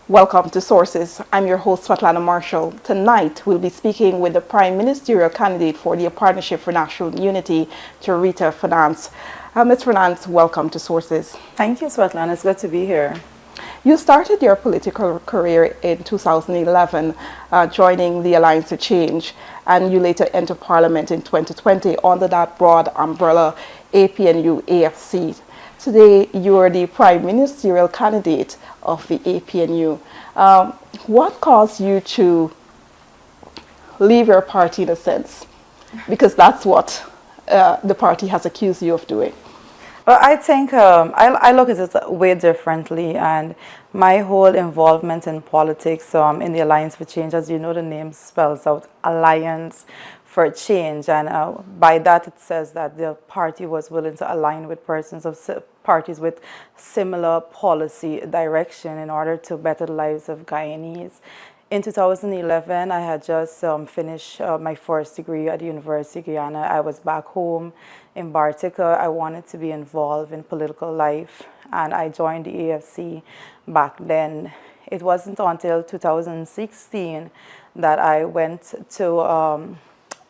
Welcome to Sources. I'm your host, Svetlana Marshall. Tonight, we'll be speaking with the Prime Ministerial candidate for the Partnership for National Unity, Juretha Fernandes. Ms. Fernandes, welcome to Sources. Thank you, Svetlana. It's good to be here. You started your political career in 2011, joining the Alliance for Change, and you later entered Parliament in 2020 under that broad umbrella APNU-AFC. Today, you are the Prime Ministerial candidate of the APNU. What caused you to leave your party in a sense? Because that's what the party has accused you of doing. Well, I think I look at it way differently, and my whole involvement in politics in the Alliance for Change, as you know, the name spells out Alliance for Change, and by that it says that the party was willing to align with persons of parties with similar policy direction in order to better the lives of Guyanese. In 2011, I had just finished my first degree at the University of Guyana. I was back home in Bartica. I wanted to be involved in political life, and I joined the AFC back then. It wasn't until 2016 that I went to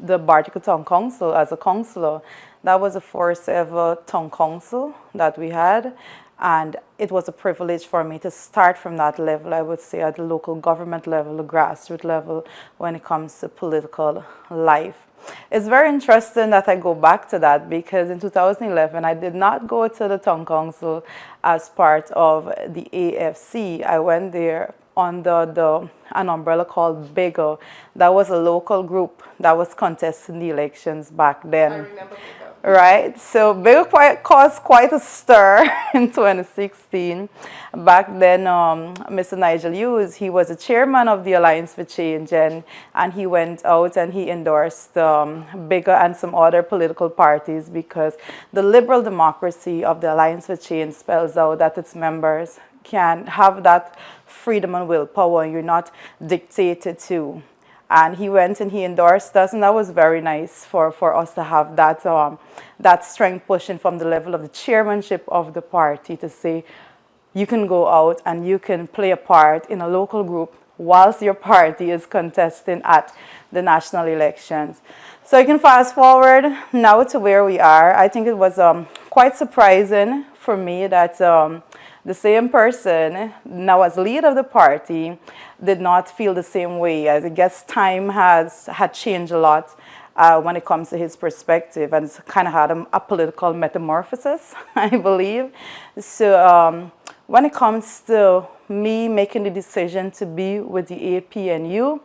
the Bartica Town Council as a councillor. That was the first ever town council that we had, and it was a privilege for me to start from that level, I would say, at the local government level, the grassroots level, when it comes to political life. It's very interesting that I go back to that, because in 2011, I did not go to the town council as part of the AFC. I went there under an umbrella called BIGO. That was a local group that was contesting the elections back then. I remember BIGO. Right, so BIGO caused quite a stir in 2016. Back then, Mr. Nigel Hughes, he was the chairman of the Alliance for Change, and he went out and he endorsed BIGO and some other political parties, because the liberal democracy of the Alliance for Change spells out that its members can have that freedom and willpower, and you're not dictated to. And he went and he endorsed us, and that was very nice for us to have that, that strength pushing from the level of the chairmanship of the party to say, you can go out and you can play a part in a local group whilst your party is contesting at the national elections. So you can fast forward now to where we are. I think it was quite surprising for me that the same person, now as leader of the party, did not feel the same way. I guess time had changed a lot when it comes to his perspective, and it's kind of had a political metamorphosis, I believe. So when it comes to me making the decision to be with the APNU,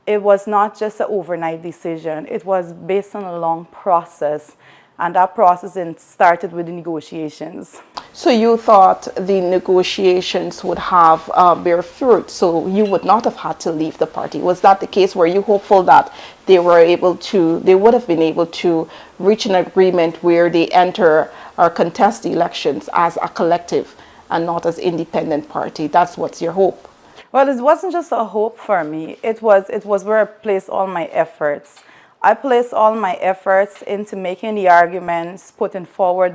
it was not just an overnight decision. It was based on a long process. And that process started with the negotiations. So you thought the negotiations would have bear fruit, so you would not have had to leave the party. Was that the case? Were you hopeful that they would have been able to reach an agreement where they enter or contest the elections as a collective and not as independent party? That's what's your hope? Well, it wasn't just a hope for me. It was where I placed all my efforts. I placed all my efforts into making the arguments, putting forward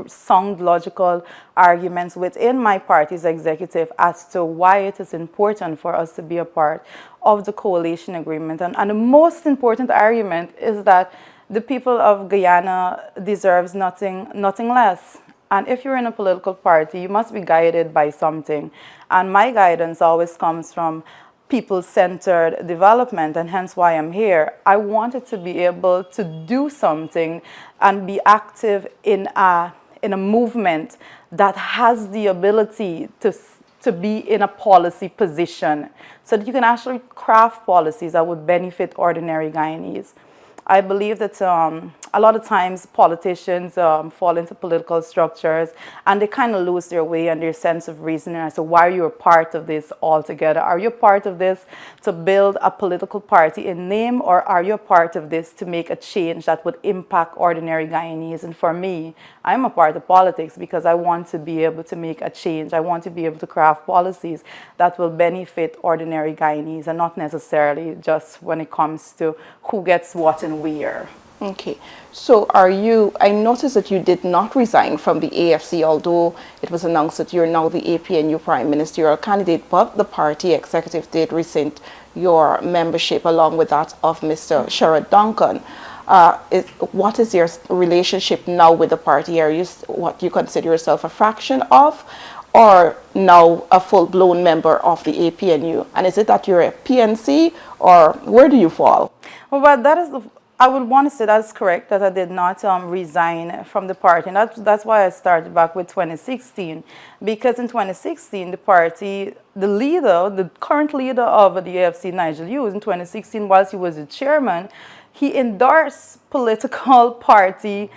sound logical arguments within my party's executive as to why it is important for us to be a part of the coalition agreement. And the most important argument is that the people of Guyana deserves nothing less. And if you're in a political party, you must be guided by something. And my guidance always comes from people-centered development, and hence why I'm here. I wanted to be able to do something and be active in a movement that has the ability to be in a policy position, so that you can actually craft policies that would benefit ordinary Guyanese. I believe that a lot of times politicians fall into political structures and they kind of lose their way and their sense of reasoning as to why you're part of this altogether. Are you part of this to build a political party in name, or are you a part of this to make a change that would impact ordinary Guyanese? And for me, I'm a part of politics because I want to be able to make a change. I want to be able to craft policies that will benefit ordinary Guyanese, and not necessarily just when it comes to who gets what and where. Okay, so I noticed that you did not resign from the AFC, although it was announced that you're now the APNU Prime Ministerial candidate, but the party executive did rescind your membership along with that of Mr. Sherrod Duncan. What is your relationship now with the party? Are you what you consider yourself a fraction of, or now a full-blown member of the APNU? And is it that you're a PNC, or where do you fall? Well, but that is I would want to say that's correct, that I did not resign from the party. And that's why I started back with 2016. Because in 2016, the party, the current leader of the AFC, Nigel Hughes, in 2016, whilst he was the chairman, he endorsed political party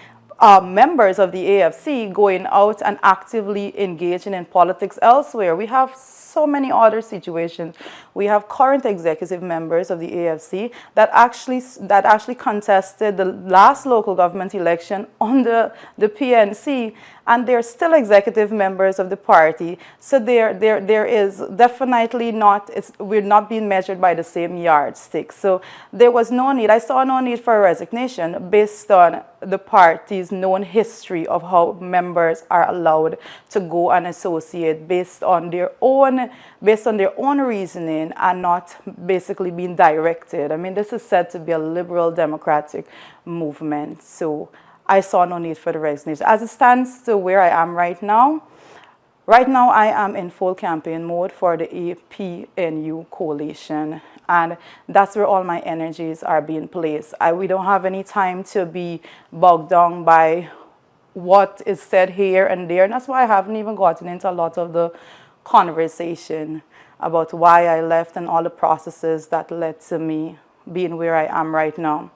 members of the AFC going out and actively engaging in politics elsewhere. We have so many other situations. We have current executive members of the AFC that actually contested the last local government election under the PNC, and they're still executive members of the party. So there is definitely not, we're not being measured by the same yardstick. So there was no need, I saw no need for a resignation based on the party's known history of how members are allowed to go and associate based on their own reasoning and not basically being directed. I mean, this is said to be a liberal democratic movement. So I saw no need for the resignation. As it stands to where I am right now I am in full campaign mode for the APNU coalition. And that's where all my energies are being placed. We don't have any time to be bogged down by what is said here and there. And that's why I haven't even gotten into a lot of the conversation about why I left and all the processes that led to me being where I am right now.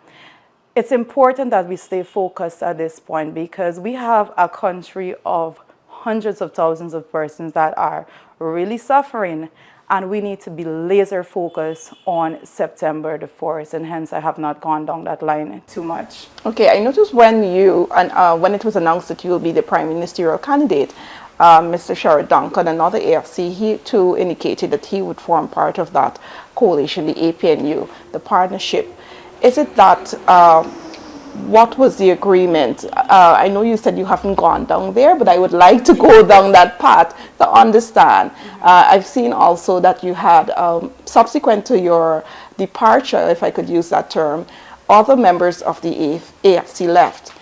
It's important that we stay focused at this point because we have a country of hundreds of thousands of persons that are really suffering, and we need to be laser focused on September the 4th, and hence I have not gone down that line too much. Okay, I noticed when it was announced that you will be the Prime Ministerial candidate, Mr. Sherrod Duncan, another AFC, he too indicated that he would form part of that coalition, the APNU, the partnership. Is it that, what was the agreement? I know you said you haven't gone down there, but I would like to go down that path to understand. I've seen also that you had, subsequent to your departure, if I could use that term, other members of the AFC left.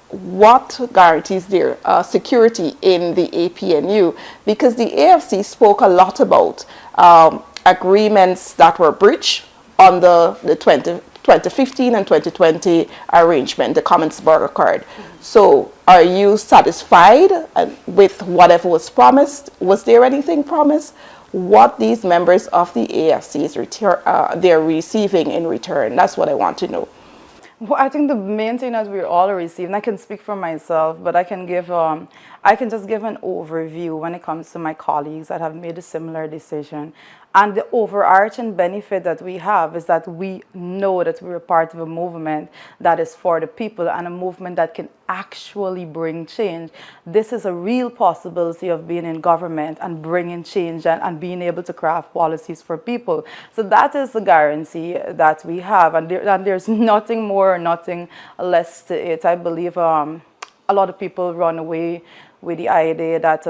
What guarantees their security in the APNU? Because the AFC spoke a lot about agreements that were breached on the 2015 and 2020 arrangement, the Commonsburg Accord. So are you satisfied with whatever was promised? Was there anything promised? What these members of the AFC they're receiving in return? That's what I want to know. Well, I think the main thing that we're all receiving, I can speak for myself, but I can just give an overview when it comes to my colleagues that have made a similar decision. And the overarching benefit that we have is that we know that we're part of a movement that is for the people and a movement that can actually bring change. This is a real possibility of being in government and bringing change and being able to craft policies for people. So that is the guarantee that we have. And there's nothing more or nothing less to it. I believe a lot of people run away with the idea that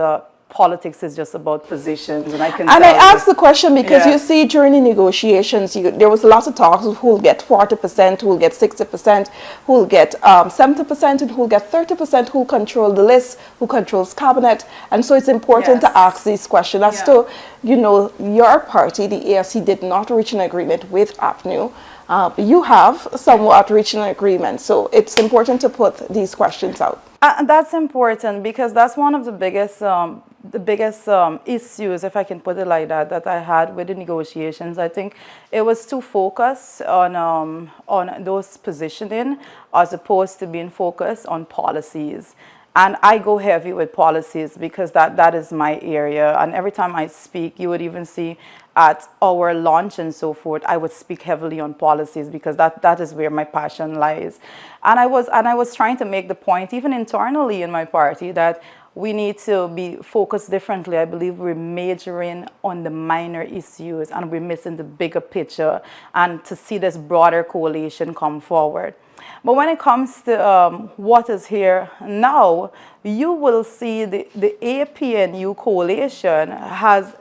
politics is just about positions, and I asked the question because you see during the negotiations there was lots of talks of who will get 40%, who will get 60%, who will get 70%, and who will get 30%, who control the list, who controls cabinet. And so it's important to ask these questions as to, your party, the AFC, did not reach an agreement with APNU. You have somewhat reached an agreement, so it's important to put these questions out. And that's important because that's one of the biggest issues, if I can put it like that I had with the negotiations. I think it was too focused on those positioning as opposed to being focused on policies. And I go heavy with policies because that is my area. And every time I speak, you would even see at our launch and so forth, I would speak heavily on policies because that is where my passion lies. And I was trying to make the point, even internally in my party, that we need to be focused differently. I believe we're majoring on the minor issues and we're missing the bigger picture and to see this broader coalition come forward. But when it comes to what is here now, you will see the APNU coalition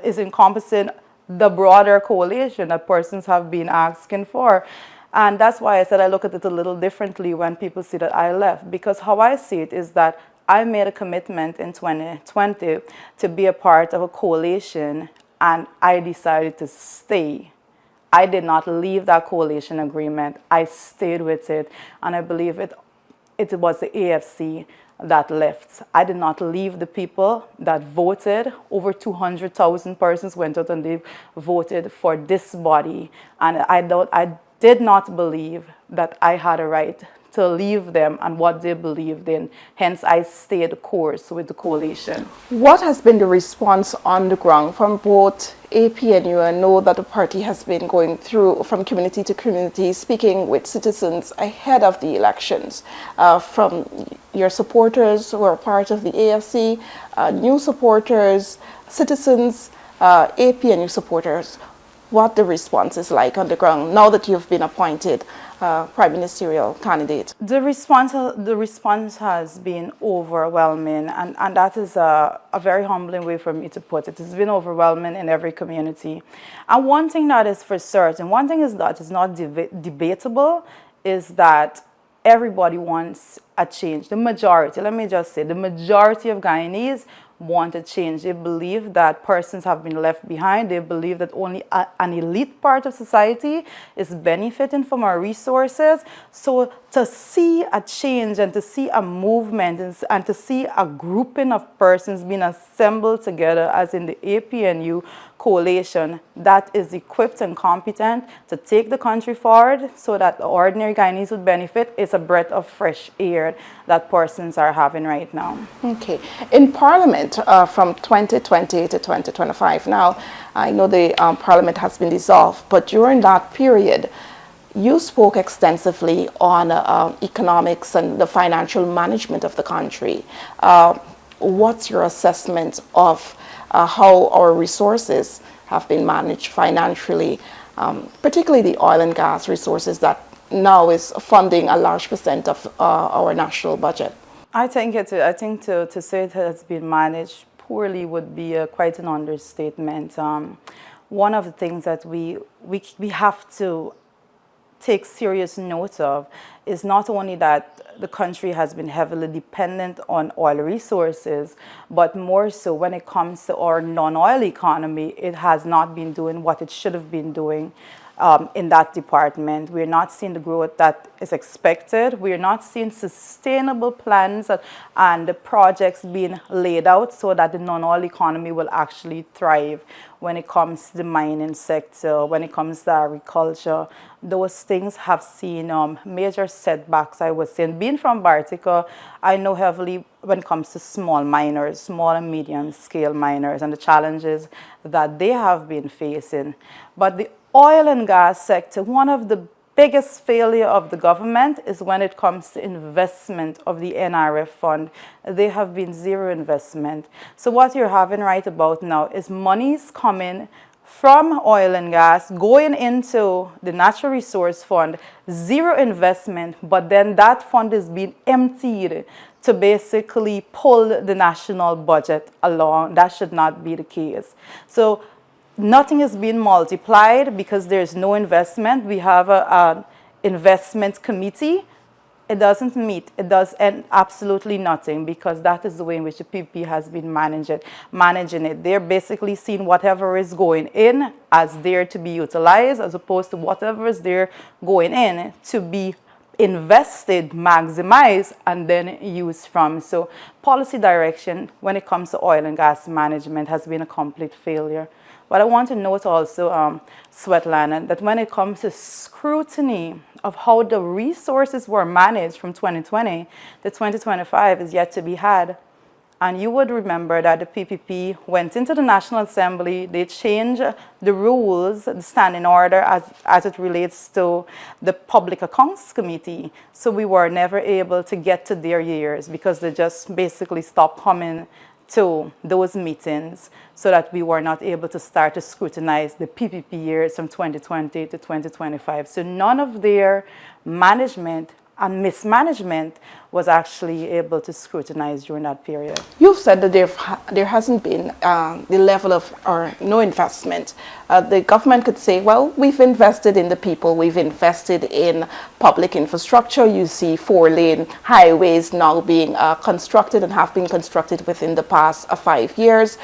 is encompassing the broader coalition that persons have been asking for. And that's why I said I look at it a little differently when people see that I left, because how I see it is that I made a commitment in 2020 to be a part of a coalition, and I decided to stay. I did not leave that coalition agreement. I stayed with it, and I believe it was the AFC that left. I did not leave the people that voted. Over 200,000 persons went out and they voted for this body, and I did not believe that I had a right to leave them and what they believed in. Hence, I stayed the course with the coalition. What has been the response on the ground from both APNU? I know that the party has been going through from community to community, speaking with citizens ahead of the elections, from your supporters who are part of the AFC, new supporters, citizens, APNU supporters. What the response is like on the ground now that you've been appointed Prime Ministerial candidate? The response has been overwhelming, and that is a very humbling way for me to put it. It's been overwhelming in every community. And one thing that is for certain, one thing is that is not debatable, is that everybody wants a change. The majority, let me just say, the majority of Guyanese want a change. They believe that persons have been left behind. They believe that only an elite part of society is benefiting from our resources. So to see a change and to see a movement and to see a grouping of persons being assembled together, as in the APNU coalition, that is equipped and competent to take the country forward so that the ordinary Guyanese would benefit, is a breath of fresh air that persons are having right now. Okay. In Parliament from 2020 to 2025, now I know the Parliament has been dissolved, but during that period, you spoke extensively on economics and the financial management of the country. What's your assessment of how our resources have been managed financially, particularly the oil and gas resources that now is funding a large percent of our national budget? I think to say it has been managed poorly would be quite an understatement. One of the things that we have to take serious note of is not only that the country has been heavily dependent on oil resources, but more so when it comes to our non-oil economy, it has not been doing what it should have been doing in that department. We're not seeing the growth that is expected. We're not seeing sustainable plans and the projects being laid out so that the non-oil economy will actually thrive. When it comes to the mining sector, when it comes to agriculture, those things have seen major setbacks, I would say. And being from Bartica, I know heavily when it comes to small miners, small and medium scale miners, and the challenges that they have been facing. But the oil and gas sector, one of the biggest failure of the government is when it comes to investment of the NRF fund. They have been zero investment. So what you're having right about now is monies coming from oil and gas going into the natural resource fund, zero investment, but then that fund is being emptied to basically pull the national budget along. That should not be the case. So nothing is being multiplied because there's no investment. We have an investment committee. It doesn't meet. It does absolutely nothing because that is the way in which the PP has been managing it. They're basically seeing whatever is going in as there to be utilized, as opposed to whatever is there going in to be invested, maximized, and then used from. So policy direction when it comes to oil and gas management has been a complete failure. But I want to note also, Svetlana, that when it comes to scrutiny of how the resources were managed from 2020 to 2025 is yet to be had. And you would remember that the PPP went into the National Assembly, they changed the rules, the standing order as it relates to the Public Accounts Committee. So we were never able to get to their years because they just basically stopped coming to those meetings so that we were not able to start to scrutinize the PPP years from 2020 to 2025. So none of their management and mismanagement was actually able to scrutinize during that period. You've said that there hasn't been the level of or no investment. The government could say, well, we've invested in the people, we've invested in public infrastructure. You see 4-lane highways now being constructed and have been constructed within the past 5 years.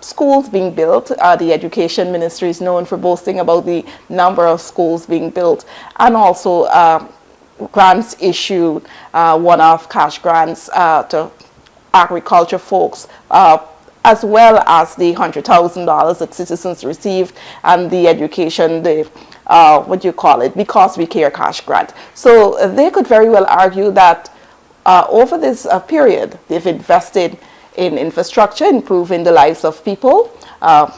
Schools being built. The Education Ministry is known for boasting about the number of schools being built, and also grants issued, one-off cash grants to agriculture folks, as well as the $100,000 that citizens received, and the education, the what do you call it, Because We Care cash grant. So they could very well argue that over this period, they've invested in infrastructure, improving the lives of people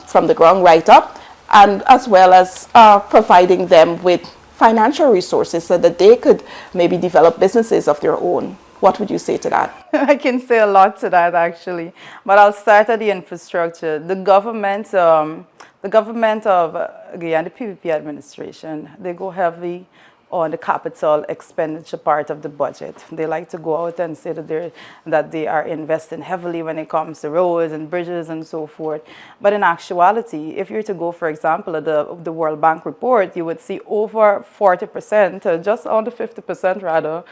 from the ground right up, and as well as providing them with financial resources so that they could maybe develop businesses of their own. What would you say to that? I can say a lot to that, actually, but I'll start at the infrastructure. The government of Guyana, the PPP administration, they go heavy on the capital expenditure part of the budget. They like to go out and say that they are investing heavily when it comes to roads and bridges and so forth. But in actuality, if you were to go, for example, the World Bank report, you would see over 40%, just under 50% rather,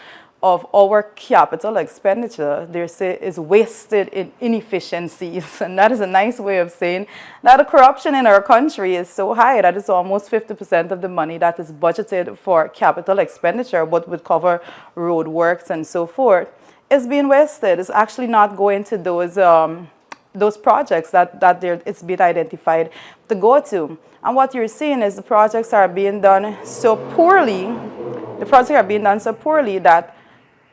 of our capital expenditure, they say, is wasted in inefficiencies. And that is a nice way of saying that the corruption in our country is so high that it's almost 50% of the money that is budgeted for capital expenditure, what would cover road works and so forth, is being wasted. It's actually not going to those projects that it's been identified to go to. And what you're seeing is the projects are being done so poorly, that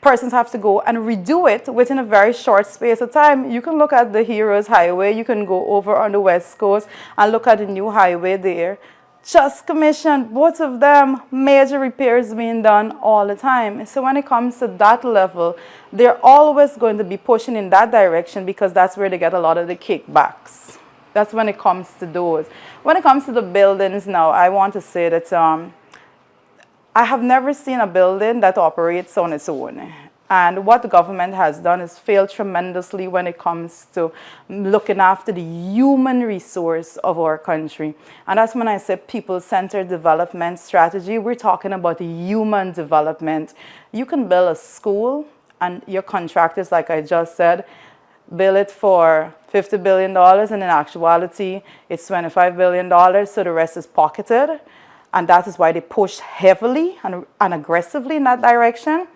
persons have to go and redo it within a very short space of time. You can look at the Heroes Highway, you can go over on the West Coast and look at the new highway there. Just commissioned, both of them, major repairs being done all the time. So when it comes to that level, they're always going to be pushing in that direction because that's where they get a lot of the kickbacks. That's when it comes to those. When it comes to the buildings now, I want to say that I have never seen a building that operates on its own. And what the government has done is failed tremendously when it comes to looking after the human resource of our country. And that's when I say people-centered development strategy. We're talking about human development. You can build a school, and your contractors, like I just said, bill it for $50 billion, and in actuality, it's $25 billion, so the rest is pocketed. And that is why they push heavily and aggressively in that direction.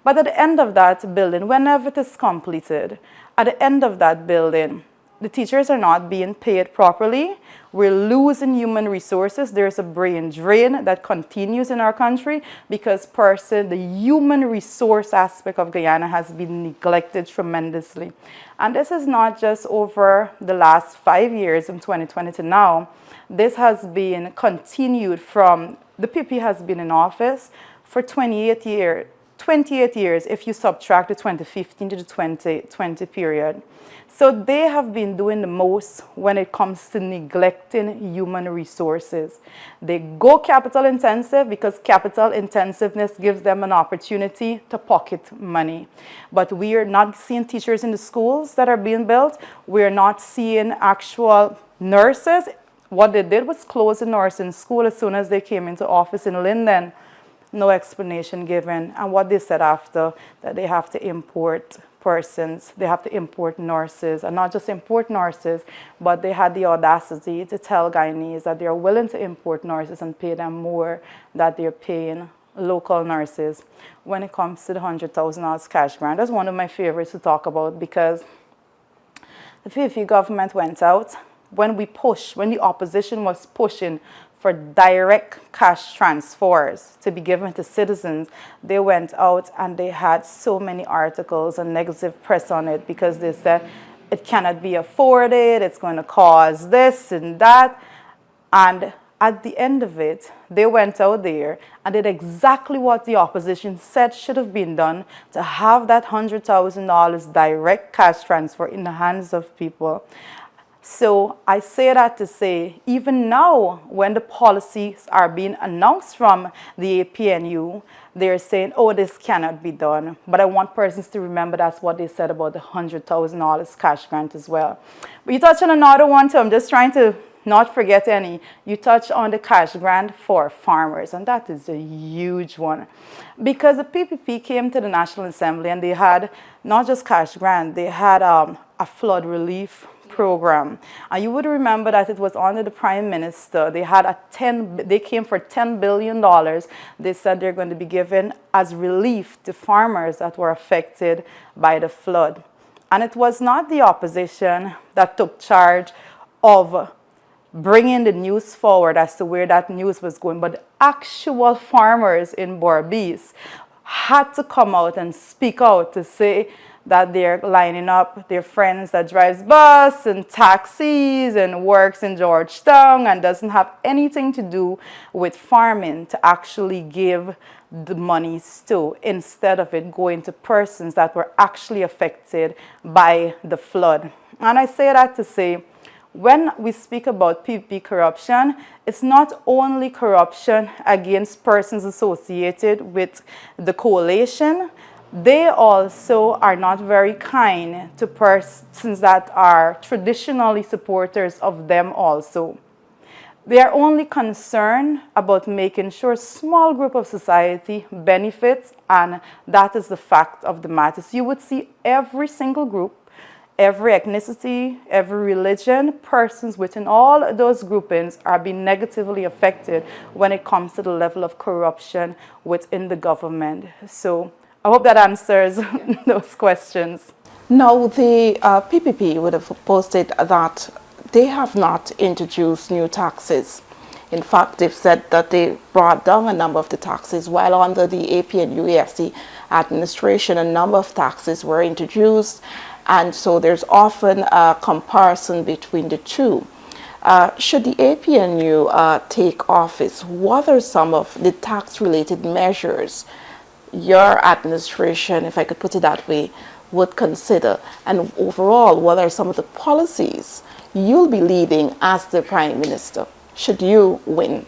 But at the end of that building, whenever it is completed, at the end of that building, the teachers are not being paid properly. We're losing human resources. There's a brain drain that continues in our country because the human resource aspect of Guyana has been neglected tremendously. And this is not just over the last 5 years, from 2020 to now. This has been continued from, the PP has been in office for 28 years. 28 years if you subtract the 2015 to the 2020 period. So they have been doing the most when it comes to neglecting human resources. They go capital intensive because capital intensiveness gives them an opportunity to pocket money. But we are not seeing teachers in the schools that are being built. We're not seeing actual nurses. What they did was close the nursing school as soon as they came into office in Linden. No explanation given. And what they said after, that they have to import persons, they have to import nurses, and not just import nurses, but they had the audacity to tell Guyanese that they're willing to import nurses and pay them more than they're paying local nurses. When it comes to the $100,000 cash grant, that's one of my favorites to talk about because the PFE government went out, when the opposition was pushing for direct cash transfers to be given to citizens, they went out and they had so many articles and negative press on it because they said it cannot be afforded, it's going to cause this and that. And at the end of it, they went out there and did exactly what the opposition said should have been done, to have that $100,000 direct cash transfer in the hands of people. So I say that to say, even now, when the policies are being announced from the APNU, they're saying, oh, this cannot be done. But I want persons to remember that's what they said about the $100,000 cash grant as well. But you touched on another one, too. I'm just trying to not forget any. You touched on the cash grant for farmers, and that is a huge one. Because the PPP came to the National Assembly, and they had not just cash grant, they had a flood relief program. And you would remember that it was under the Prime Minister. They had they came for $10 billion. They said they're going to be given as relief to farmers that were affected by the flood. And it was not the opposition that took charge of bringing the news forward as to where that news was going, but the actual farmers in Berbice had to come out and speak out to say that they're lining up their friends that drives bus and taxis and works in Georgetown and doesn't have anything to do with farming to actually give the monies to, instead of it going to persons that were actually affected by the flood. And I say that to say, when we speak about PPP corruption, it's not only corruption against persons associated with the coalition, they also are not very kind to persons that are traditionally supporters of them also. They are only concerned about making sure a small group of society benefits, and that is the fact of the matter. So you would see every single group, every ethnicity, every religion, persons within all those groupings are being negatively affected when it comes to the level of corruption within the government. So I hope that answers those questions. Now, the PPP would have posted that they have not introduced new taxes. In fact, they've said that they brought down a number of the taxes, while under the APNU-led administration, a number of taxes were introduced. And so there's often a comparison between the two. Should the APNU take office, what are some of the tax-related measures your administration, if I could put it that way, would consider? And overall, what are some of the policies you'll be leading as the Prime Minister, should you win?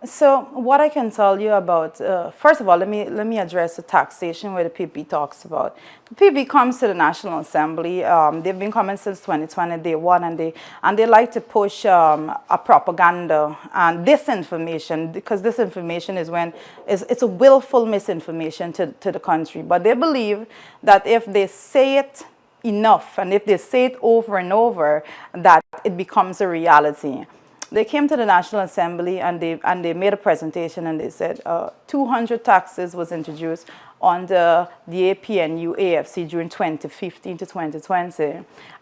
So what I can tell you about, first of all, let me address the taxation where the PPP talks about. The PPP comes to the National Assembly. They've been coming since 2020, day one, and they like to push a propaganda and disinformation, because disinformation it's a willful misinformation to the country. But they believe that if they say it enough and if they say it over and over, that it becomes a reality. They came to the National Assembly and they made a presentation, and they said 200 taxes was introduced under the APNU AFC during 2015 to 2020.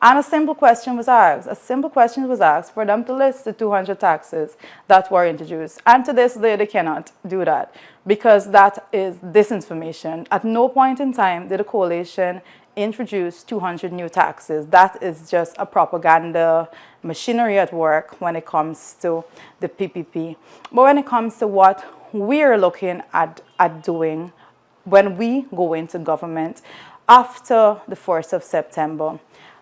And a simple question was asked. A simple question was asked for them to list the 200 taxes that were introduced. And to this day, they cannot do that, because that is disinformation. At no point in time did the coalition introduce 200 new taxes. That is just a propaganda machinery at work when it comes to the PPP. But when it comes to what we're looking at doing when we go into government after the 1st of September,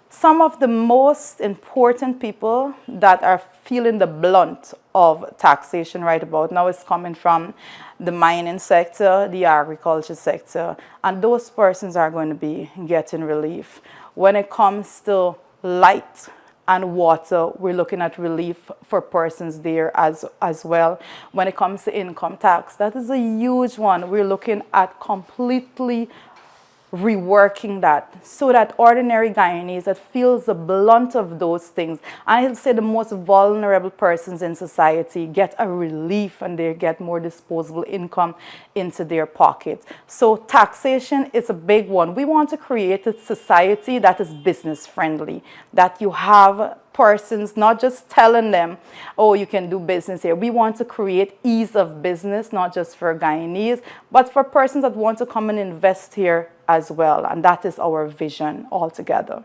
some of the most important people that are feeling the blunt of taxation right about now is coming from the mining sector, the agriculture sector, and those persons are going to be getting relief. When it comes to light and water, we're looking at relief for persons there as well. When it comes to income tax, that is a huge one. We're looking at completely reworking that so that ordinary Guyanese that feels the blunt of those things, and I'll say the most vulnerable persons in society, get a relief and they get more disposable income into their pocket. So taxation is a big one. We want to create a society that is business friendly, that you have persons, not just telling them, oh, you can do business here. We want to create ease of business, not just for Guyanese, but for persons that want to come and invest here as well. And that is our vision altogether.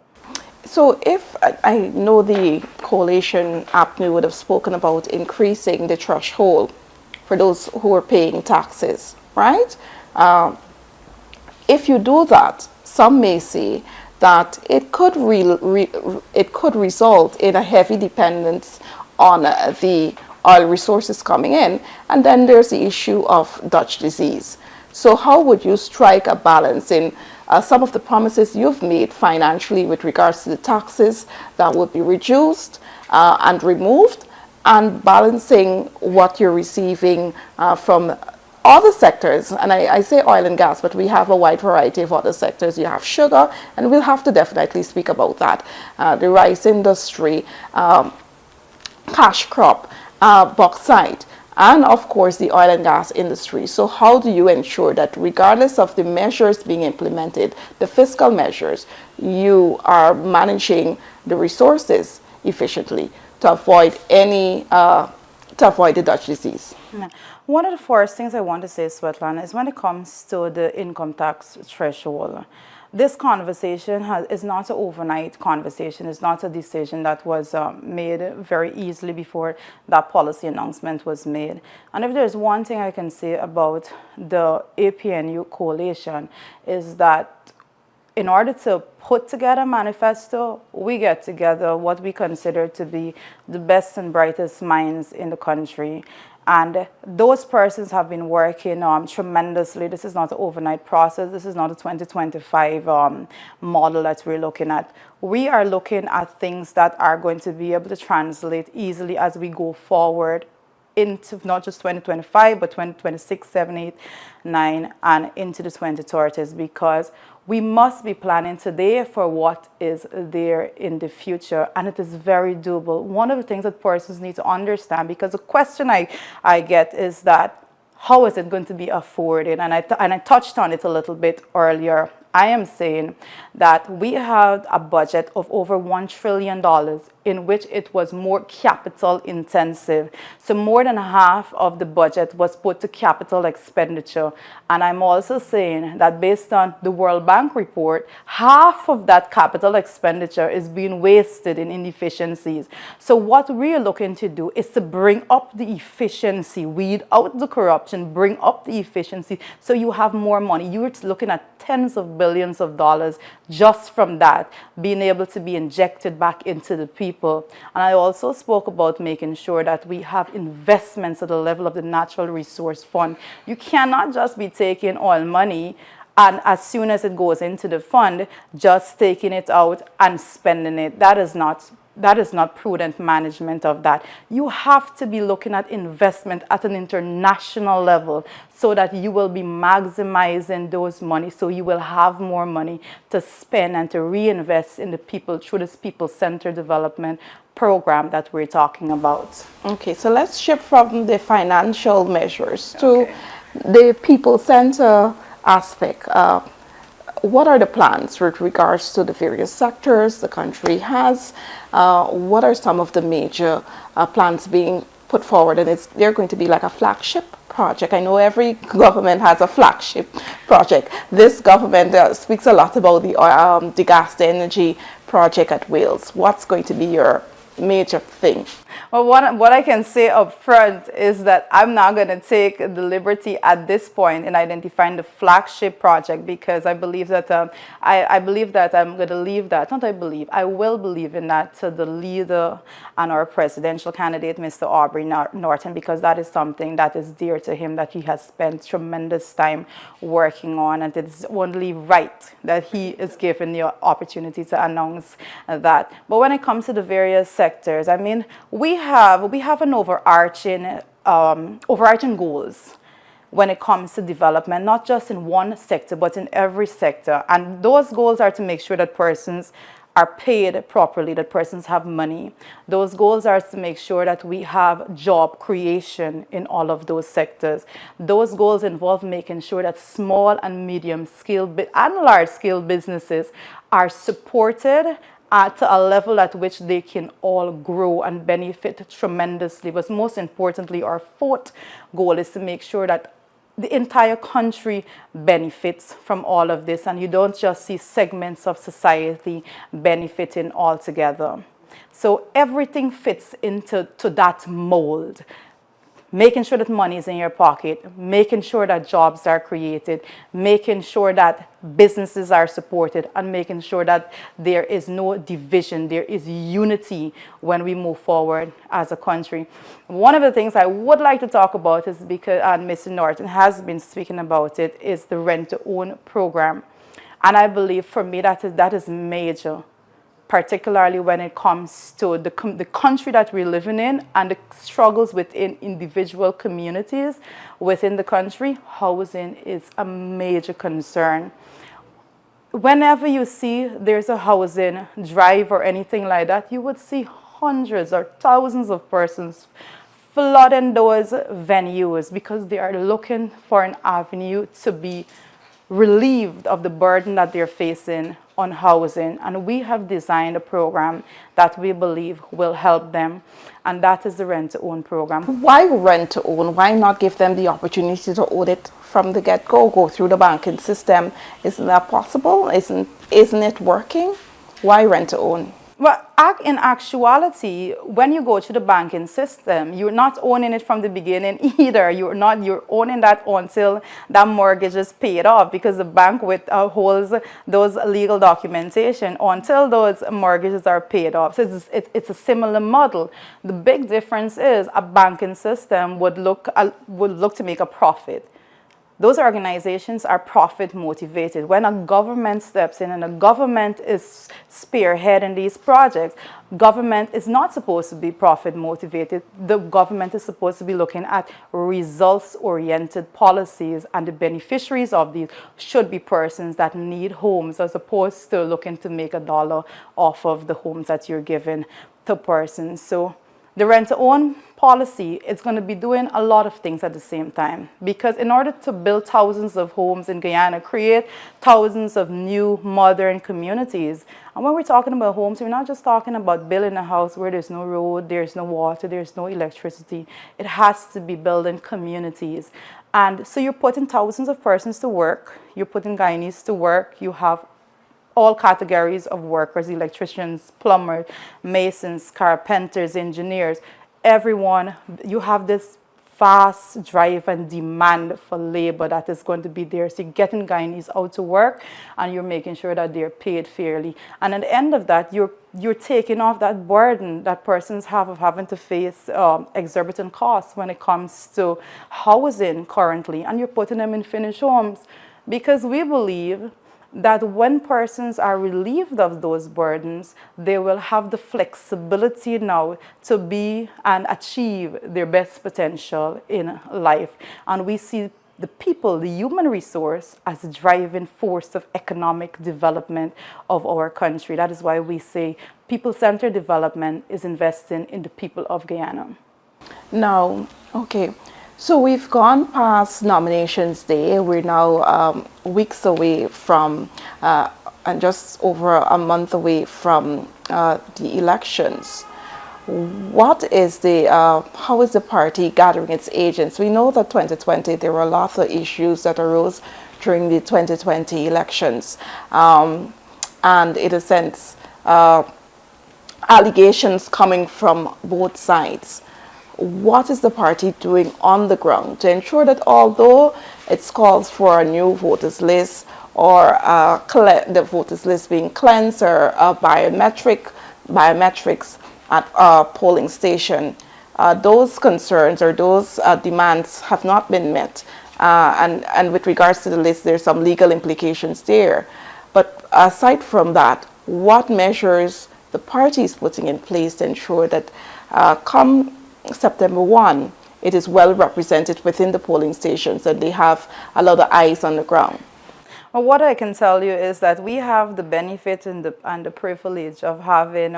So if I know the coalition APNU would have spoken about increasing the threshold for those who are paying taxes, right? If you do that, some may say that it could result in a heavy dependence on the oil resources coming in, and then there's the issue of Dutch disease. So how would you strike a balance in some of the promises you've made financially with regards to the taxes that would be reduced and removed, and balancing what you're receiving from other sectors? And I say oil and gas, but we have a wide variety of other sectors. You have sugar, and we'll have to definitely speak about that. The rice industry, cash crop, bauxite, and of course the oil and gas industry. So how do you ensure that regardless of the measures being implemented, the fiscal measures, you are managing the resources efficiently to avoid the Dutch disease? One of the first things I want to say, Svetlana, is when it comes to the income tax threshold, this conversation is not an overnight conversation. It's not a decision that was made very easily before that policy announcement was made. And if there's one thing I can say about the APNU coalition, is that in order to put together a manifesto, we get together what we consider to be the best and brightest minds in the country. And those persons have been working tremendously. This is not an overnight process. This is not a 2025 model that we're looking at. We are looking at things that are going to be able to translate easily as we go forward into not just 2025, but 2026, 7, 8, 9, and into the 2030s, because we must be planning today for what is there in the future, and it is very doable. One of the things that persons need to understand, because the question I get is that, how is it going to be afforded? And I touched on it a little bit earlier. I am saying that we have a budget of over $1 trillion in which it was more capital intensive. So more than half of the budget was put to capital expenditure. And I'm also saying that based on the World Bank report, half of that capital expenditure is being wasted in inefficiencies. So what we're looking to do is to bring up the efficiency, weed out the corruption, bring up the efficiency, so you have more money. You're looking at tens of billions of dollars just from that being able to be injected back into the people. And I also spoke about making sure that we have investments at the level of the Natural Resource Fund. You cannot just be taking oil money and as soon as it goes into the fund, just taking it out and spending it. That is not prudent management of that. You have to be looking at investment at an international level so that you will be maximizing those money, so you will have more money to spend and to reinvest in the people through this people-centered development program that we're talking about. Okay, so let's shift from the financial measures to the people-centered aspect. What are the plans with regards to the various sectors the country has? What are some of the major plans being put forward? And they're going to be like a flagship project. I know every government has a flagship project. This government speaks a lot about the gas to energy project at Wales. What's going to be your major thing? Well, what I can say up front is that I'm not going to take the liberty at this point in identifying the flagship project, because I believe that I believe that I'm going to leave that. Not I believe, I will believe in that to the leader and our presidential candidate, Mr. Aubrey Norton, because that is something that is dear to him, that he has spent tremendous time working on, and it's only right that he is given the opportunity to announce that. But when it comes to the various sectors, I mean, we have an overarching goals when it comes to development, not just in one sector, but in every sector. And those goals are to make sure that persons are paid properly, that persons have money. Those goals are to make sure that we have job creation in all of those sectors. Those goals involve making sure that small and medium scale and large scale businesses are supported at a level at which they can all grow and benefit tremendously. But most importantly, our fourth goal is to make sure that the entire country benefits from all of this, and you don't just see segments of society benefiting altogether. So everything fits into that mold. Making sure that money is in your pocket, making sure that jobs are created, making sure that businesses are supported, and making sure that there is no division, there is unity when we move forward as a country. One of the things I would like to talk about is because, and Mr. Norton has been speaking about it, is the rent-to-own program. And I believe for me that is major, particularly when it comes to the country that we're living in and the struggles within individual communities within the country. Housing is a major concern. Whenever you see there's a housing drive or anything like that, you would see hundreds or thousands of persons flooding those venues because they are looking for an avenue to be relieved of the burden that they're facing on housing. And we have designed a program that we believe will help them, and that is the rent-to-own program. Why rent-to-own? Why not give them the opportunity to own it from the get-go, go through the banking system? Isn't that possible? Isn't it working? Why rent-to-own? Well, in actuality, when you go to the banking system, you're not owning it from the beginning either. You're owning that until that mortgage is paid off, because the bank holds those legal documentation until those mortgages are paid off. So it's a similar model. The big difference is a banking system would look to make a profit. Those organizations are profit motivated. When a government steps in and a government is spearheading these projects, government is not supposed to be profit motivated. The government is supposed to be looking at results oriented policies, and the beneficiaries of these should be persons that need homes, as opposed to looking to make a dollar off of the homes that you're giving to persons. So the rent-to-own policy is going to be doing a lot of things at the same time, because in order to build thousands of homes in Guyana, create thousands of new modern communities, and when we're talking about homes, we're not just talking about building a house where there's no road, there's no water, there's no electricity. It has to be building communities. And so you're putting thousands of persons to work, you're putting Guyanese to work, you have all categories of workers: electricians, plumbers, masons, carpenters, engineers, everyone. You have this vast drive and demand for labor that is going to be there. So you're getting Guyanese out to work, and you're making sure that they're paid fairly. And at the end of that, you're taking off that burden that persons have of having to face exorbitant costs when it comes to housing currently, and you're putting them in finished homes, because we believe that when persons are relieved of those burdens, they will have the flexibility now to be and achieve their best potential in life. And we see the people, the human resource, as a driving force of economic development of our country. That is why we say people-centered development is investing in the people of Guyana. Now, okay. So we've gone past nominations day. We're now weeks away from, and just over a month away from the elections. What is how is the party gathering its agents? We know that 2020, there were lots of issues that arose during the 2020 elections. And in a sense, allegations coming from both sides. What is the party doing on the ground to ensure that, although it calls for a new voters list, or the voters list being cleansed, or biometrics at a polling station, those concerns or those demands have not been met? And with regards to the list, there's some legal implications there. But aside from that, what measures the party is putting in place to ensure that come September 1, it is well represented within the polling stations and they have a lot of eyes on the ground? Well, what I can tell you is that we have the benefit and the privilege of having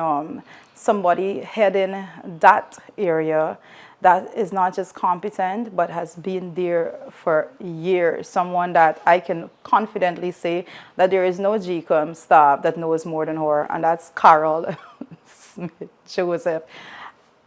somebody heading that area that is not just competent, but has been there for years. Someone that I can confidently say that there is no GCOM staff that knows more than her, and that's Carol Smith Joseph.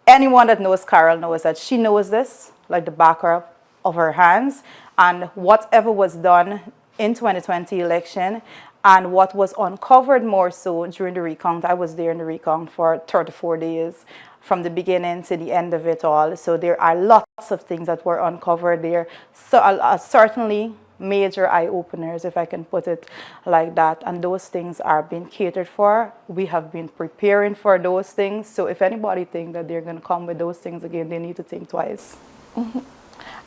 Anyone that knows Carol knows that she knows this like the back of her hands, and whatever was done in 2020 election and what was uncovered more so during the recount. I was there in the recount for 34 days from the beginning to the end of it all. So there are lots of things that were uncovered there. So certainly major eye-openers, if I can put it like that. And those things are being catered for. We have been preparing for those things. So if anybody thinks that they're going to come with those things again, they need to think twice. Mm-hmm.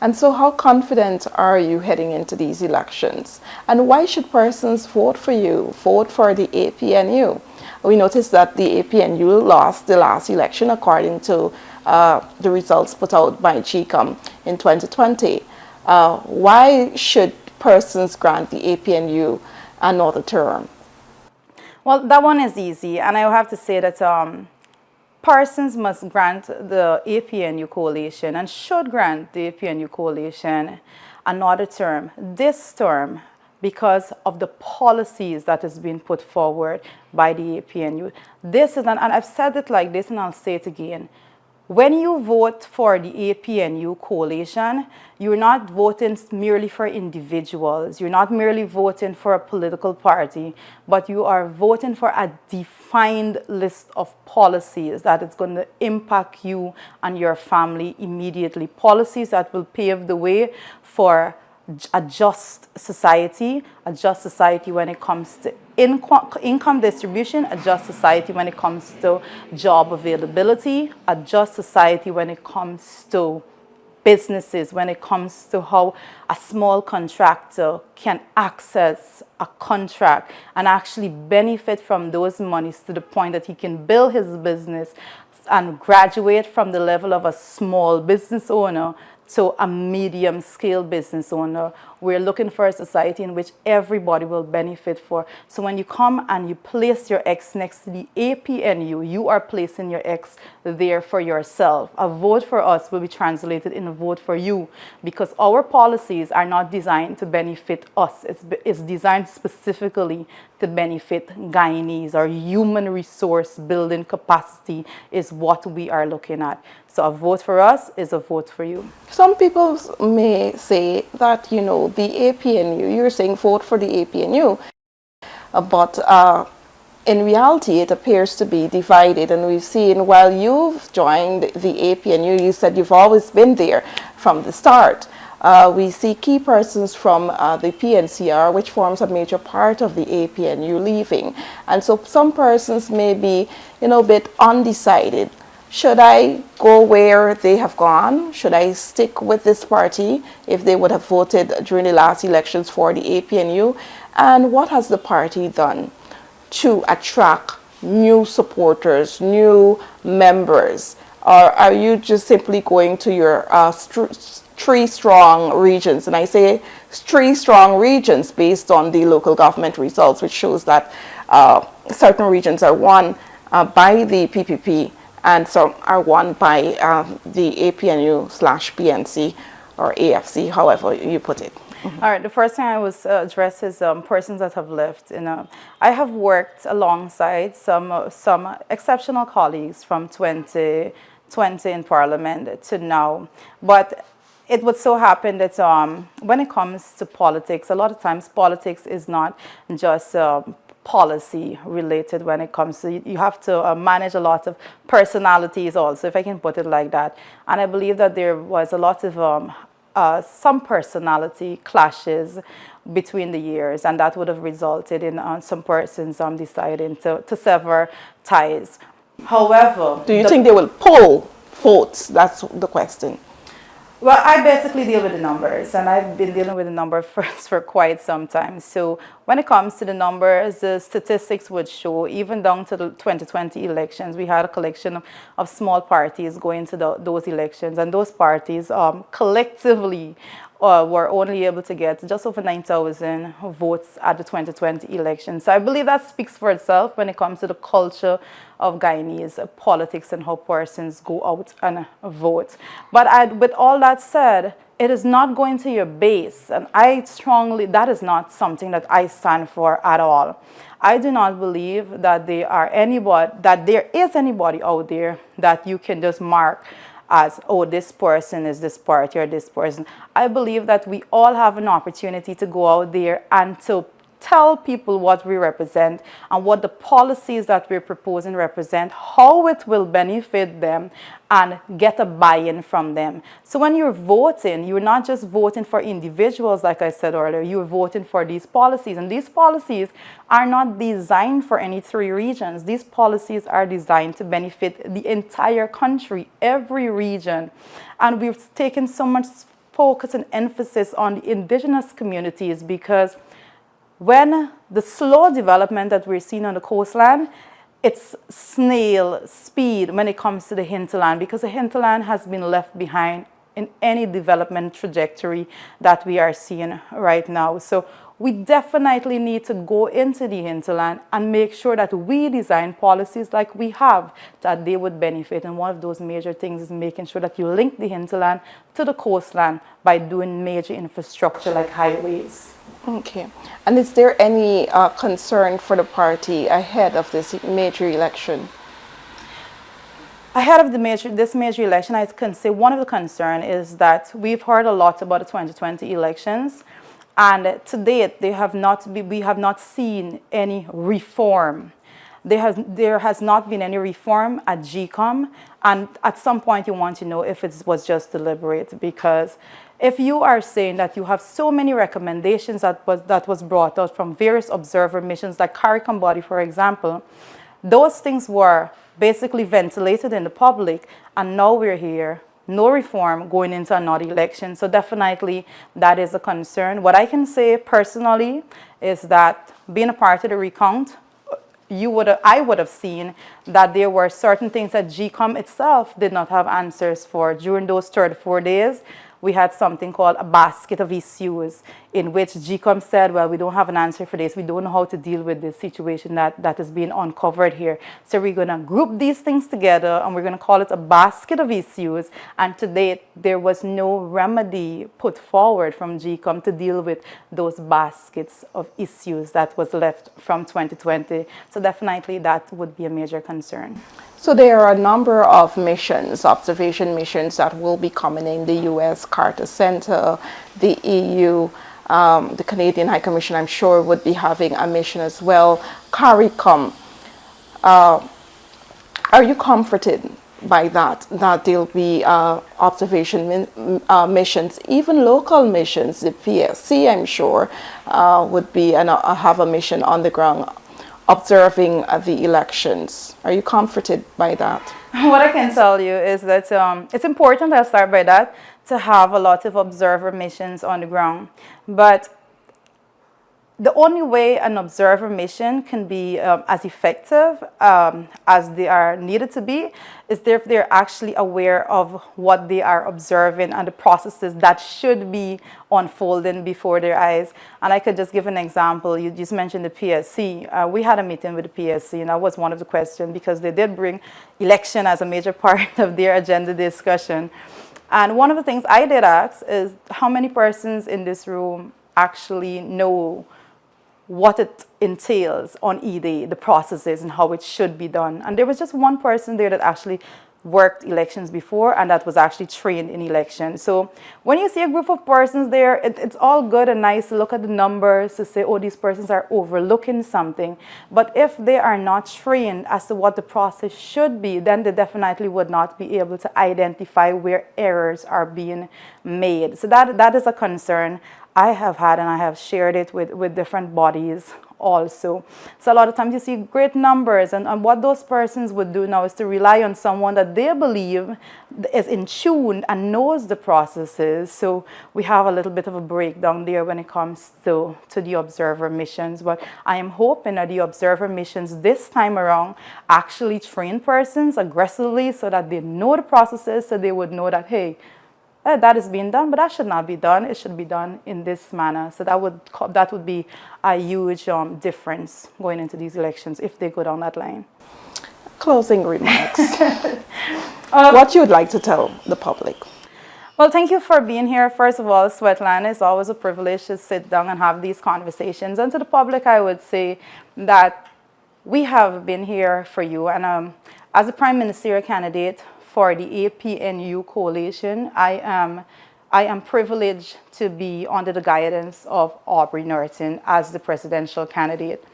And so how confident are you heading into these elections? And why should persons vote for you, vote for the APNU? We noticed that the APNU lost the last election according to the results put out by GCOM in 2020. Why should persons grant the APNU another term? Well, that one is easy. And I have to say that persons must grant the APNU coalition and should grant the APNU coalition another term, this term, because of the policies that has been put forward by the APNU. This is, and I've said it like this and I'll say it again. When you vote for the APNU coalition, you're not voting merely for individuals. You're not merely voting for a political party, but you are voting for a defined list of policies that is going to impact you and your family immediately. Policies that will pave the way for a just society when it comes to income distribution, a just society when it comes to job availability, a just society when it comes to businesses, when it comes to how a small contractor can access a contract and actually benefit from those monies to the point that he can build his business and graduate from the level of a small business owner to a medium-scale business owner. We're looking for a society in which everybody will benefit for. So when you come and you place your X next to the APNU, you are placing your X there for yourself. A vote for us will be translated in a vote for you, because our policies are not designed to benefit us. It's designed specifically to benefit Guyanese. Our human resource building capacity is what we are looking at. So a vote for us is a vote for you. Some people may say that, you know, the APNU, you're saying vote for the APNU, but in reality it appears to be divided. And we've seen, while you've joined the APNU, you said you've always been there from the start. We see key persons from the PNCR, which forms a major part of the APNU, leaving. And so some persons may be, you know, a bit undecided. Should I go where they have gone? Should I stick with this party if they would have voted during the last elections for the APNU? And what has the party done to attract new supporters, new members? Or are you just simply going to your three strong regions? And I say three strong regions based on the local government results, which shows that certain regions are won by the PPP and some are won by the APNU/PNC or AFC, however you put it. All right, the first thing I was address is persons that have left. You know, I have worked alongside some exceptional colleagues from 2020 in Parliament to now, but it would so happen that when it comes to politics, a lot of times politics is not just policy related. When it comes to, you have to manage a lot of personalities also, if I can put it like that. And I believe that there was a lot of some personality clashes between the years, and that would have resulted in some persons deciding to sever ties. However, do you think they will pull votes? That's the question. Well, I basically deal with the numbers, and I've been dealing with the numbers for quite some time. So when it comes to the numbers, the statistics would show, even down to the 2020 elections, we had a collection of small parties going to those elections, and those parties collectively were only able to get just over 9,000 votes at the 2020 election. So I believe that speaks for itself when it comes to the culture of Guyanese politics and how persons go out and vote. But with all that said, it is not going to your base, and that is not something that I stand for at all. I do not believe that there is anybody out there that you can just mark as, oh, this person is this party or this person. I believe that we all have an opportunity to go out there and to tell people what we represent and what the policies that we're proposing represent, how it will benefit them, and get a buy-in from them. So when you're voting, you're not just voting for individuals, like I said earlier, you're voting for these policies. And these policies are not designed for any three regions. These policies are designed to benefit the entire country, every region. And we've taken so much focus and emphasis on the indigenous communities because when the slow development that we're seeing on the coastline, it's snail speed when it comes to the hinterland, because the hinterland has been left behind in any development trajectory that we are seeing right now. So we definitely need to go into the hinterland and make sure that we design policies like we have, that they would benefit. And one of those major things is making sure that you link the hinterland to the coastline by doing major infrastructure like highways. Okay. And is there any concern for the party ahead of this major election? Ahead of this major election, I can say one of the concerns is that we've heard a lot about the 2020 elections, and to date, we have not seen any reform. There has not been any reform at GCOM, and at some point you want to know if it was just deliberate, because if you are saying that you have so many recommendations that was brought out from various observer missions, like CARICOM body, for example, those things were basically ventilated in the public, and now we're here, no reform going into another election. So definitely that is a concern. What I can say personally is that being a part of the recount, I would have seen that there were certain things that GCOM itself did not have answers for. During those 34 days, we had something called a basket of issues in which GCOM said, well, we don't have an answer for this. We don't know how to deal with this situation that is being uncovered here. So we're going to group these things together and we're going to call it a basket of issues. And to date, there was no remedy put forward from GCOM to deal with those baskets of issues that was left from 2020. So definitely that would be a major concern. So there are a number of missions, observation missions, that will be coming in: the U.S. Carter Center, the EU, the Canadian High Commission, I'm sure, would be having a mission as well. CARICOM, are you comforted by that there'll be observation missions, even local missions? The PSC, I'm sure, would be and have a mission on the ground observing the elections. Are you comforted by that? What I can tell you is that it's important, I'll start by that, to have a lot of observer missions on the ground. But the only way an observer mission can be as effective as they are needed to be is if they're actually aware of what they are observing and the processes that should be unfolding before their eyes. And I could just give an example. You just mentioned the PSC. We had a meeting with the PSC, and that was one of the questions, because they did bring election as a major part of their agenda discussion. And one of the things I did ask is, how many persons in this room actually know what it entails on E-Day, the processes and how it should be done? And there was just one person there that actually worked elections before, and that was actually trained in elections. So when you see a group of persons there, it's all good and nice to look at the numbers to say, oh, these persons are overlooking something. But if they are not trained as to what the process should be, then they definitely would not be able to identify where errors are being made. So that is a concern I have had, and I have shared it with different bodies also. So a lot of times you see great numbers, and what those persons would do now is to rely on someone that they believe is in tune and knows the processes. So we have a little bit of a breakdown there when it comes to the observer missions. But I am hoping that the observer missions this time around actually train persons aggressively so that they know the processes, so they would know that, hey, that is being done, but that should not be done. It should be done in this manner. So that would be a huge difference going into these elections if they go down that line. Closing remarks. What you would like to tell the public? Well, thank you for being here. First of all, Svetlana, it's always a privilege to sit down and have these conversations. And to the public, I would say that we have been here for you. And as a prime ministerial candidate for the APNU coalition, I am privileged to be under the guidance of Aubrey Norton as the presidential candidate.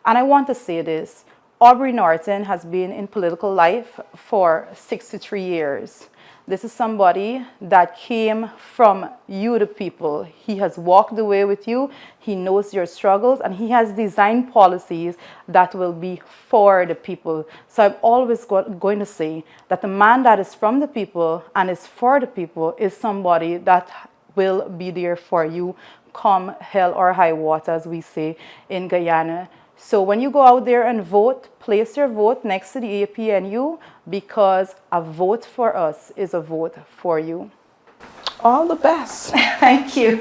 And I want to say this. Aubrey Norton has been in political life for 63 years. This is somebody that came from you, the people. He has walked the way with you. He knows your struggles, and he has designed policies that will be for the people. So I'm always going to say that the man that is from the people and is for the people is somebody that will be there for you come hell or high water, as we say in Guyana. So when you go out there and vote, place your vote next to the APNU, because a vote for us is a vote for you. All the best. Thank you.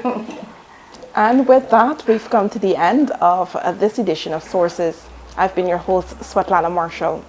And with that, we've come to the end of this edition of Sources. I've been your host, Svetlana Marshall.